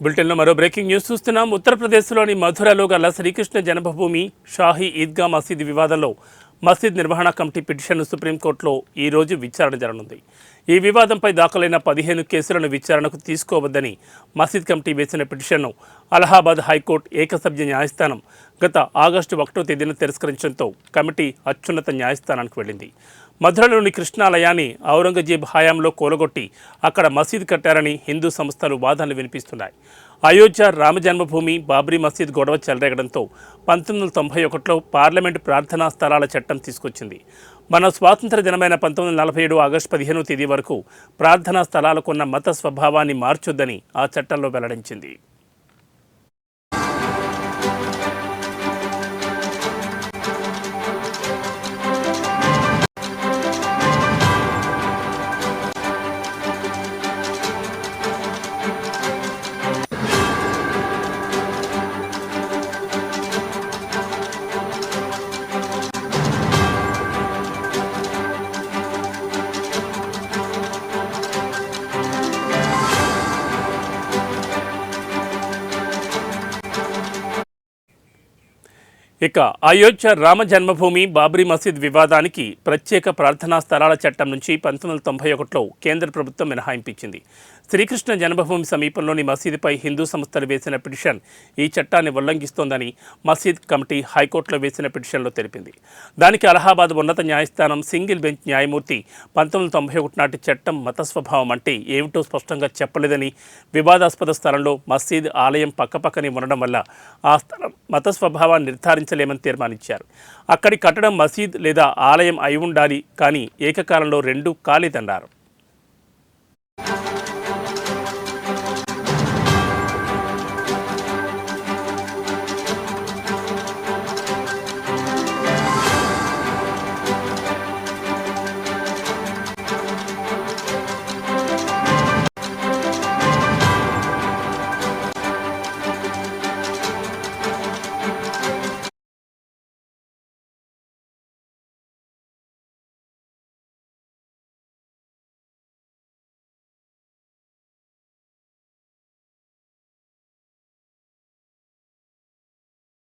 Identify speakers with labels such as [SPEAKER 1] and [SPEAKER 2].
[SPEAKER 1] బులెటిన్లో మరో breaking news చూస్తున్నాం. ఉత్తరప్రదేశ్లోని మథురలో గల శ్రీకృష్ణ జన్మభూమి షాహీ ఈద్గా మసీద్ వివాదంలో మసీద్ నిర్వహణ కమిటీ పిటిషన్ను సుప్రీంకోర్టులో ఈరోజు విచారణ జరగనుంది. ఈ వివాదంపై దాఖలైన 15 కేసులను విచారణకు తీసుకోవద్దని మసీద్ కమిటీ వేసిన పిటిషన్ను అలహాబాద్ హైకోర్టు ఏకసభ్య న్యాయస్థానం గత ఆగస్టు 1వ తేదీన తిరస్కరించడంతో కమిటీ అత్యున్నత న్యాయస్థానానికి వెళ్ళింది. మథురలోని కృష్ణాలయాన్ని ఔరంగజేబ్ హయాంలో కూలగొట్టి అక్కడ మసీద్ కట్టారని హిందూ సంస్థలు వాదనలు వినిపిస్తున్నాయి. అయోధ్య రామజన్మభూమి బాబ్రీ మసీద్ గొడవ చెలరేగడంతో 1991లో పార్లమెంటు ప్రార్థనా స్థలాల చట్టం తీసుకొచ్చింది. మన స్వాతంత్ర దినమైన 1947 ఆగస్టు 15వ తేదీ వరకు ప్రార్థనా స్థలాలకున్న మత స్వభావాన్ని మార్చొద్దని ఆ చట్టంలో వెల్లడించింది. ఇక అయోధ్య రామ జన్మభూమి బాబ్రీ మసీద్ వివాదానికి ప్రత్యేక ప్రార్థనా స్థలాల చట్టం నుంచి 1991లో కేంద్ర ప్రభుత్వం మినహాయింపించింది. శ్రీకృష్ణ జన్మభూమి సమీపంలోని మసీదుపై హిందూ సంస్థలు వేసిన పిటిషన్ ఈ చట్టాన్ని ఉల్లంఘిస్తోందని మసీద్ కమిటీ హైకోర్టులో వేసిన పిటిషన్లో తెలిపింది. దానికి అలహాబాద్ ఉన్నత న్యాయస్థానం సింగిల్ బెంచ్ న్యాయమూర్తి 1991 నాటి చట్టం మత స్వభావం అంటే ఏమిటో స్పష్టంగా చెప్పలేదని, వివాదాస్పద స్థలంలో మసీద్ ఆలయం పక్కపక్కనే ఉండడం వల్ల ఆ స్థలం మత స్వభావాన్ని నిర్ధారించలేమని తీర్మానించారు. అక్కడి కట్టడం మసీద్ లేదా ఆలయం అయి ఉండాలి, కానీ ఏకకాలంలో రెండూ కాలేదన్నారు.